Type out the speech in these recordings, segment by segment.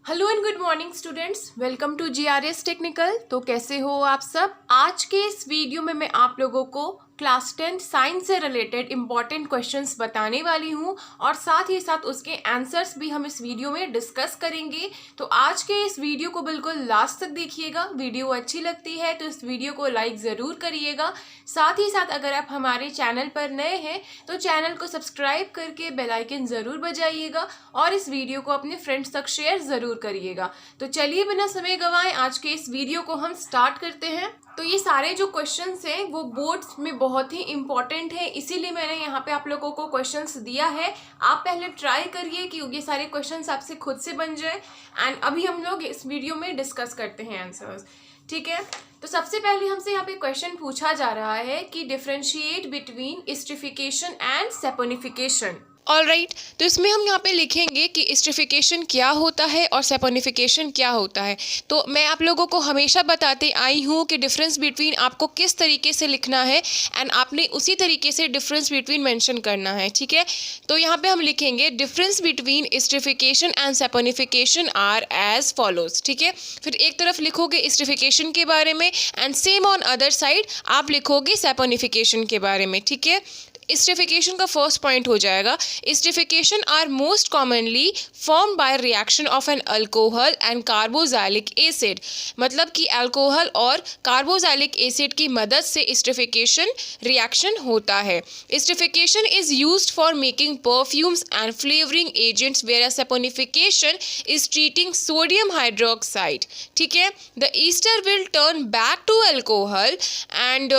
Hello and good morning students, welcome to GRS technical. तो कैसे हो आप सब। आज के इस वीडियो में मैं आप लोगों को क्लास 10 साइंस से रिलेटेड इंपॉर्टेंट क्वेश्चंस बताने वाली हूं और साथ ही साथ उसके आंसर्स भी हम इस वीडियो में डिस्कस करेंगे। तो आज के इस वीडियो को बिल्कुल लास्ट तक देखिएगा। वीडियो अच्छी लगती है तो इस वीडियो को लाइक ज़रूर करिएगा। साथ ही साथ अगर आप हमारे चैनल पर नए हैं तो चैनल को सब्सक्राइब करके बेल आइकन ज़रूर बजाइएगा और इस वीडियो को अपने फ्रेंड्स तक शेयर ज़रूर करिएगा। तो चलिए बिना समय गंवाए आज के इस वीडियो को हम स्टार्ट करते हैं। तो ये सारे जो क्वेश्चंस हैं वो बोर्ड्स में बहुत ही इंपॉर्टेंट है, इसीलिए मैंने यहाँ पे आप लोगों को क्वेश्चंस दिया है। आप पहले ट्राई करिए कि ये सारे क्वेश्चंस आपसे खुद से बन जाए एंड अभी हम लोग इस वीडियो में डिस्कस करते हैं आंसर्स। ठीक है, तो सबसे पहले हमसे यहाँ पे क्वेश्चन पूछा जा रहा है कि differentiate between esterification and saponification. Alright, तो इसमें हम यहाँ पे लिखेंगे कि एस्ट्रिफिकेशन क्या होता है और सैपोनिफिकेशन क्या होता है। तो मैं आप लोगों को हमेशा बताते आई हूँ कि डिफरेंस बिटवीन आपको किस तरीके से लिखना है एंड आपने उसी तरीके से डिफरेंस बिटवीन मेंशन करना है। ठीक है, तो यहाँ पे हम लिखेंगे difference between esterification and saponification are as follows. ठीक है, फिर एक तरफ लिखोगे एस्ट्रिफिकेशन के बारे में and same on other side आप लिखोगे सैपोनिफिकेशन के बारे में। ठीक है, एस्ट्रिफिकेशन का फर्स्ट पॉइंट हो जाएगा, esterification are most commonly form by reaction of an alcohol and carboxylic acid. मतलब कि अल्कोहल और कार्बोक्सिलिक एसिड की मदद से एस्ट्रिफिकेशन रिएक्शन होता है। Esterification is used for making perfumes and flavouring agents where saponification is treating sodium hydroxide. ठीक है, the ester will turn back to alcohol and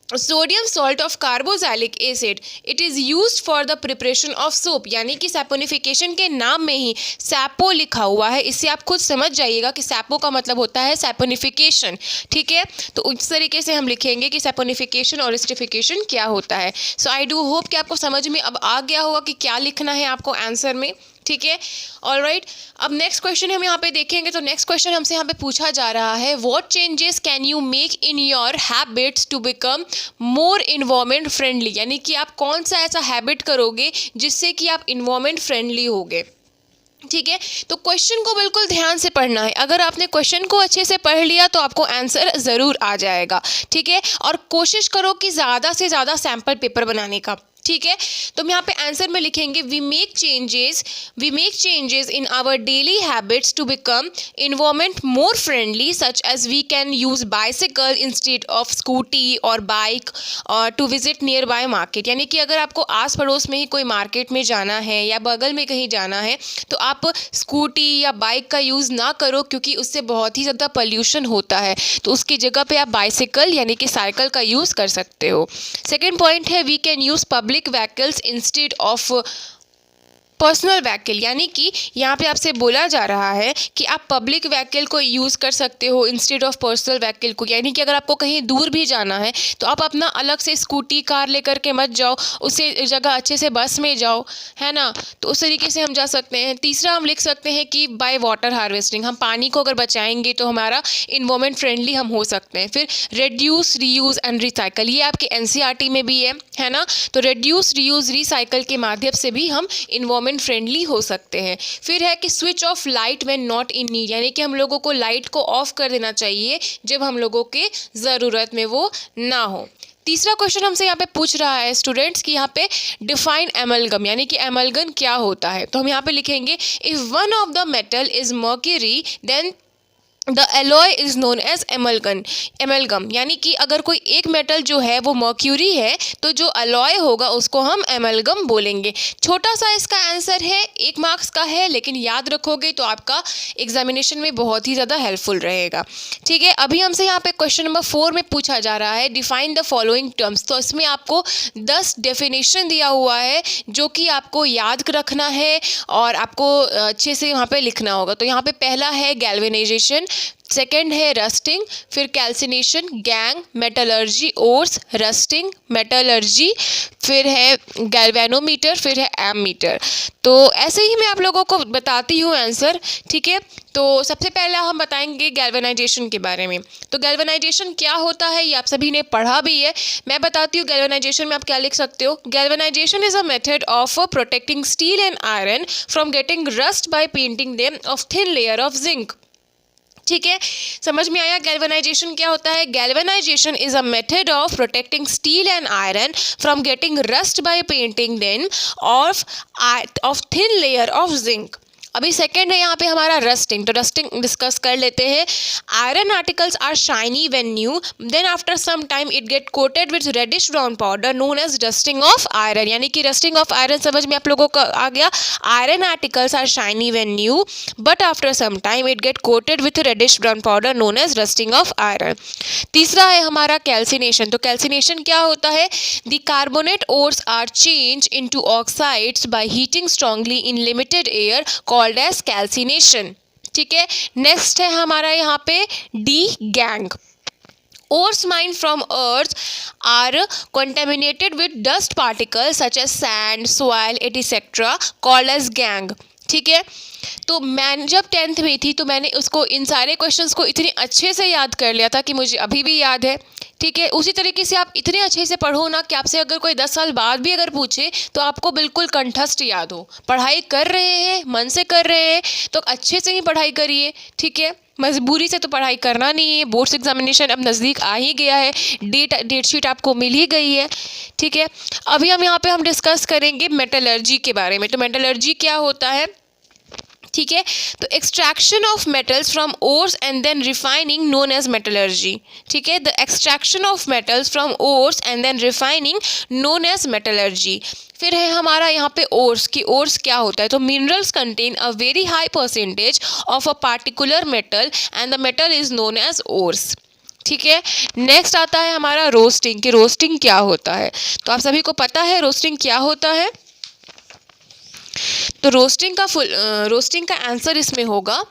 sodium salt of carboxylic acid it is used for the preparation of soap. यानी कि saponification के नाम में ही सैपो लिखा हुआ है, इससे आप खुद समझ जाइएगा कि सैपो का मतलब होता है सैपोनिफिकेशन। ठीक है, तो उस तरीके से हम लिखेंगे कि सैपोनिफिकेशन और एस्ट्रिफिकेशन क्या होता है। सो आई डू होप कि आपको समझ में अब आ गया होगा कि क्या लिखना है आपको आंसर में। ठीक है, ऑलराइट, अब नेक्स्ट क्वेश्चन हम यहाँ पे देखेंगे। तो नेक्स्ट क्वेश्चन हमसे यहाँ पे पूछा जा रहा है, what changes can you make in your habits to become more environment friendly. यानी कि आप कौन सा ऐसा हैबिट करोगे जिससे कि आप इन्वायरमेंट फ्रेंडली होगे। ठीक है, तो क्वेश्चन को बिल्कुल ध्यान से पढ़ना है। अगर आपने क्वेश्चन को अच्छे से पढ़ लिया तो आपको आंसर ज़रूर आ जाएगा। ठीक है, और कोशिश करो कि ज़्यादा से ज़्यादा सैम्पल पेपर बनाने का। ठीक है, तो हम यहाँ पे आंसर में लिखेंगे we make changes in our daily habits to become environment more friendly such as we can use bicycle instead of scooty और bike to visit nearby market. यानी कि अगर आपको आस पड़ोस में ही कोई मार्केट में जाना है या बगल में कहीं जाना है तो आप स्कूटी या बाइक का यूज़ ना करो, क्योंकि उससे बहुत ही ज़्यादा पोल्यूशन होता है। तो उसकी जगह पे आप बाइसिकल यानी कि साइकिल का यूज़ कर सकते हो। सेकेंड पॉइंट है we can use public vehicles instead of personal vehicle. यानी कि यहाँ पे आपसे बोला जा रहा है कि आप पब्लिक व्हीकल को यूज़ कर सकते हो इंस्टेड ऑफ पर्सनल व्हीकल को। यानी कि अगर आपको कहीं दूर भी जाना है तो आप अपना अलग से स्कूटी कार लेकर के मत जाओ, उससे जगह अच्छे से बस में जाओ, है ना। तो उस तरीके से हम जा सकते हैं। तीसरा हम लिख सकते हैं कि बाय वाटर हार्वेस्टिंग, हम पानी को अगर बचाएंगे तो हमारा इन्वायरमेंट फ्रेंडली हम हो सकते हैं। फिर रिड्यूस रीयूज़ एंड रिसाइकल, ये आपके एनसीईआरटी में भी है ना। तो रिड्यूस रीयूज़ रिसाइकल के माध्यम से भी हम इन्वायरमेंट फ्रेंडली हो सकते हैं। फिर है कि switch off light when not in need, यानी कि हम लोगों को लाइट को ऑफ कर देना चाहिए जब हम लोगों के ज़रूरत में वो ना हो। तीसरा क्वेश्चन हमसे यहाँ पे पूछ रहा है स्टूडेंट्स कि यहाँ पे डिफाइन एमलगम, यानी कि एमलगम क्या होता है। तो हम यहाँ पे लिखेंगे if one of the metal is mercury then the alloy is known as amalgam. यानी कि अगर कोई एक मेटल जो है वो मर्क्यूरी है तो जो अलॉय होगा उसको हम एमलगम बोलेंगे। छोटा सा इसका आंसर है, 1 मार्क्स का है, लेकिन याद रखोगे तो आपका एग्जामिनेशन में बहुत ही ज़्यादा हेल्पफुल रहेगा। ठीक है, अभी हमसे यहाँ पे क्वेश्चन नंबर 4 में पूछा जा रहा है डिफाइन द फॉलोइंग टर्म्स। तो इसमें आपको 10 डेफिनेशन दिया हुआ है जो कि आपको याद रखना है और आपको अच्छे से यहाँ पे लिखना होगा। तो यहाँ पे पहला है गैल्वेनाइजेशन, सेकेंड है रस्टिंग, फिर calcination, gang, metallurgy, ores, rusting, metallurgy, फिर है गैल्वेनोमीटर, फिर है एमीटर। तो ऐसे ही मैं आप लोगों को बताती हूँ आंसर, ठीक है। तो सबसे पहले हम बताएंगे गैल्वेनाइजेशन के बारे में। तो गैल्वेनाइजेशन क्या होता है ये आप सभी ने पढ़ा भी है, मैं बताती हूँ। गैल्वेनाइजेशन में आप क्या लिख सकते हो, galvanization is a method of protecting steel and iron from getting rust by painting them of thin layer of zinc. ठीक है, समझ में आया गैल्वेनाइजेशन क्या होता है। Galvanization is a method of protecting steel and iron from getting rust by painting them of thin layer of zinc. अभी second है यहाँ पे हमारा रस्टिंग, तो रस्टिंग डिस्कस कर लेते हैं। Iron articles are shiny when new, then after some time it get coated with reddish brown powder known as rusting of iron. यानी कि रस्टिंग ऑफ आयरन समझ में आप लोगों को आ गया। Iron articles are shiny when new but after some time it get coated with reddish brown powder known as rusting of iron. तीसरा है हमारा कैल्सिनेशन। तो कैल्सिनेशन क्या होता है, the carbonate ores are change into oxides by heating strongly in limited air called as calcination. ठीक है, next है हमारा यहाँ पे the gangue. Ores mined from earth are contaminated with dust particles such as sand, soil, etc. called as gangue. ठीक है, तो मैं जब 10th में थी तो मैंने उसको इन सारे क्वेश्चंस को इतने अच्छे से याद कर लिया था कि मुझे अभी भी याद है। ठीक है, उसी तरीके से आप इतने अच्छे से पढ़ो ना कि आपसे अगर कोई 10 साल बाद भी अगर पूछे तो आपको बिल्कुल कंठस्थ याद हो। पढ़ाई कर रहे हैं, मन से कर रहे हैं तो अच्छे से ही पढ़ाई करिए। ठीक है, मजबूरी से तो पढ़ाई करना नहीं है। बोर्ड्स एग्जामिनेशन अब नज़दीक आ ही गया है, डेट शीट आपको मिल ही गई है। ठीक है, अभी हम यहाँ पे हम डिस्कस करेंगे मेटलर्जी के बारे में। तो मेटलर्जी क्या होता है, ठीक है, तो extraction of metals from ores and then refining known as metallurgy. ठीक है, the extraction of metals from ores and then refining known as metallurgy. फिर है हमारा यहाँ पे ओर्स की, ओर्स क्या होता है, तो minerals contain a very high percentage of a particular metal and the metal is known as ores. ठीक है, नेक्स्ट आता है हमारा रोस्टिंग कि रोस्टिंग क्या होता है। तो आप सभी को पता है रोस्टिंग क्या होता है। तो रोस्टिंग का आंसर इसमें होगा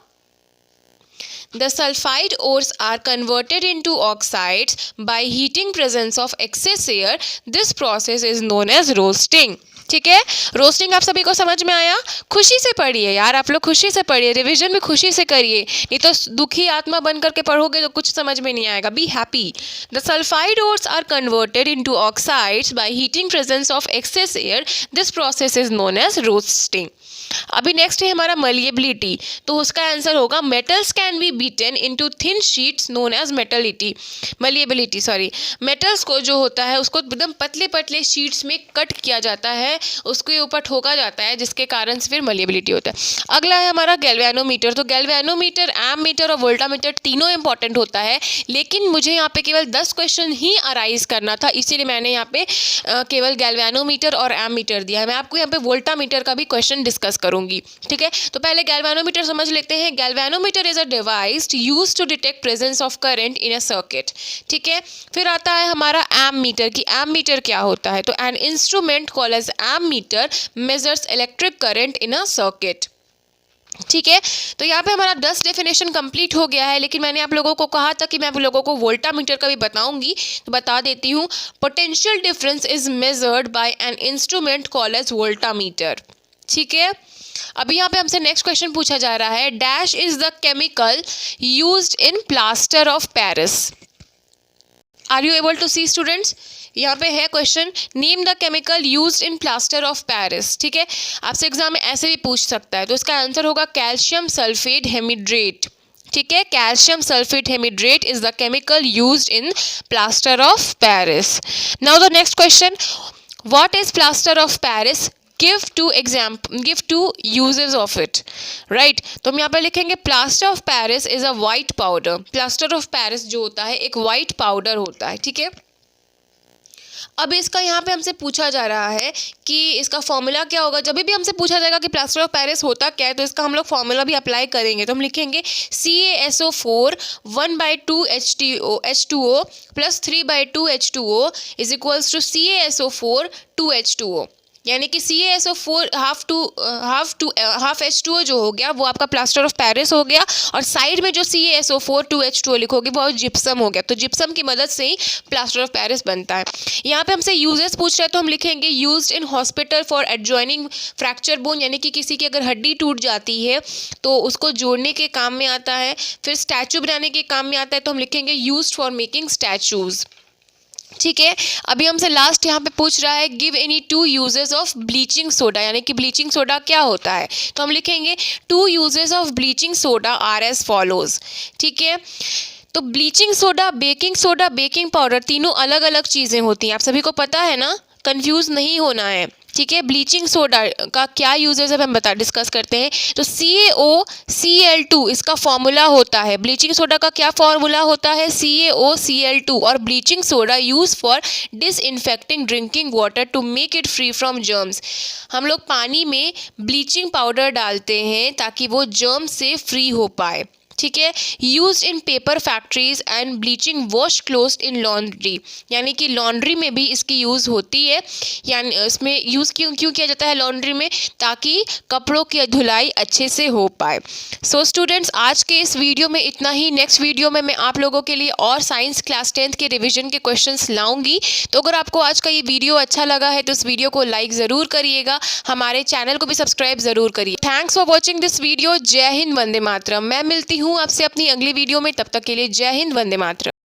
The sulfide ores are converted into oxides by heating presence of excess air. This process is known as roasting. ठीक है, रोस्टिंग आप सभी को समझ में आया। खुशी से पढ़िए यार, आप लोग खुशी से पढ़िए, रिवीजन भी खुशी से करिए, नहीं तो दुखी आत्मा बन करके पढ़ोगे तो कुछ समझ में नहीं आएगा। Be happy. The sulphide ores are converted into oxides by heating presence of excess air. This process is known as roasting. अभी नेक्स्ट है हमारा मलिएबिलिटी, तो उसका आंसर होगा metals can be beaten into thin sheets known as malleability. Metals को जो होता है उसको एकदम पतले पतले शीट्स में कट किया जाता है, उसके ऊपर ठोका जाता है, जिसके कारण से फिर मलिएबिलिटी होता है। अगला है हमारा गैल्वेनोमीटर। तो गैल्वेनोमीटर, एमीटर और वोल्टामीटर तीनों इंपॉर्टेंट होता है, लेकिन मुझे यहाँ पे केवल 10 क्वेश्चन ही अराइज करना था, इसीलिए मैंने यहाँ पे केवल गैल्वेनोमीटर और एमीटर दिया है। मैं आपको यहाँ पे वोल्टामीटर का भी क्वेश्चन डिस्कस करूंगी। ठीक है, तो पहले गैल्वेनोमीटर समझ लेते हैं। Galvanometer is a device used to detect presence of current in a circuit. ठीक है, फिर आता है हमारा एमीटर की एमीटर क्या होता है, तो an instrument called as ammeter measures electric current in a circuit. ठीक है, तो यहाँ पे हमारा 10 डेफिनेशन कंप्लीट हो गया है, लेकिन मैंने आप लोगों को कहा था कि मैं आप लोगों को वोल्टामीटर का भी बताऊंगी, तो बता देती हूँ। Potential difference is measured by an instrument called as voltameter. ठीक है, अभी यहाँ पे हमसे नेक्स्ट क्वेश्चन पूछा जा रहा है, dash is the chemical used in plaster of Paris. Are you able to see students, यहाँ पे है question, name the chemical used in plaster of Paris. ठीक है, आपसे एग्जाम में ऐसे भी पूछ सकता है, तो इसका आंसर होगा कैल्शियम सल्फेट हेमिड्रेट। ठीक है, calcium sulphate hemihydrate is the chemical used in plaster of Paris. Now the next question, what is plaster of Paris, give two uses of it, right? तो हम यहाँ पर लिखेंगे plaster of Paris is a white powder. Plaster of Paris जो होता है एक white powder होता है। ठीक है, अब इसका यहाँ पे हमसे पूछा जा रहा है कि इसका फॉर्मूला क्या होगा। जब भी हमसे पूछा जाएगा कि प्लास्टर ऑफ पेरिस होता क्या है, तो इसका हम लोग फॉर्मूला भी अप्लाई करेंगे। तो हम लिखेंगे CaSO4 1/2 H2O plus 3/2 H2O is equals to CaSO4 2 H2O। यानी कि CaSO4 हाफ H2O जो हो गया वो आपका प्लास्टर ऑफ पेरिस हो गया, और साइड में जो CaSO4 2H2O लिखोगे वो जिप्सम हो गया। तो जिप्सम की मदद से ही प्लास्टर ऑफ पेरिस बनता है। यहाँ पे हमसे यूजेस पूछ रहे हैं तो हम लिखेंगे used in hospital for adjoining fracture bone, यानी कि किसी की अगर हड्डी टूट जाती है तो उसको जोड़ने के काम में आता है। फिर स्टैचू बनाने के काम में आता है तो हम लिखेंगे यूज्ड फॉर मेकिंग स्टैचूज। ठीक है, अभी हमसे लास्ट यहाँ पे पूछ रहा है give any 2 uses of bleaching soda, यानी कि ब्लीचिंग सोडा क्या होता है, तो हम लिखेंगे 2 uses of bleaching soda are as follows. ठीक है, तो ब्लीचिंग सोडा, बेकिंग पाउडर तीनों अलग अलग चीज़ें होती हैं, आप सभी को पता है ना, कंफ्यूज नहीं होना है। ठीक है, ब्लीचिंग सोडा का क्या यूजेस है हम डिस्कस करते हैं। तो CaOCl2 इसका फॉर्मूला होता है। ब्लीचिंग सोडा का क्या फॉर्मूला होता है? CaOCl2। और bleaching soda use for disinfecting drinking water to make it free from germs. हम लोग पानी में ब्लीचिंग पाउडर डालते हैं ताकि वो जर्म से फ्री हो पाए। ठीक है, use in paper factories and bleaching wash close in laundry, यानी कि लॉन्ड्री में भी इसकी यूज़ होती है। यानी इसमें यूज़ क्यों किया जाता है लॉन्ड्री में? ताकि कपड़ों की धुलाई अच्छे से हो पाए। सो स्टूडेंट्स, आज के इस वीडियो में इतना ही। नेक्स्ट वीडियो में मैं आप लोगों के लिए और साइंस क्लास 10th के रिविजन के क्वेश्चंस लाऊंगी। तो अगर आपको आज का ये वीडियो अच्छा लगा है तो इस वीडियो को लाइक ज़रूर करिएगा, हमारे चैनल को भी सब्सक्राइब ज़रूर करिए। Thanks for watching this video. जय हिंद, वंदे मातरम। मैं मिलती हूँ आपसे अपनी अगली वीडियो में, तब तक के लिए जय हिंद, वंदे मातरम।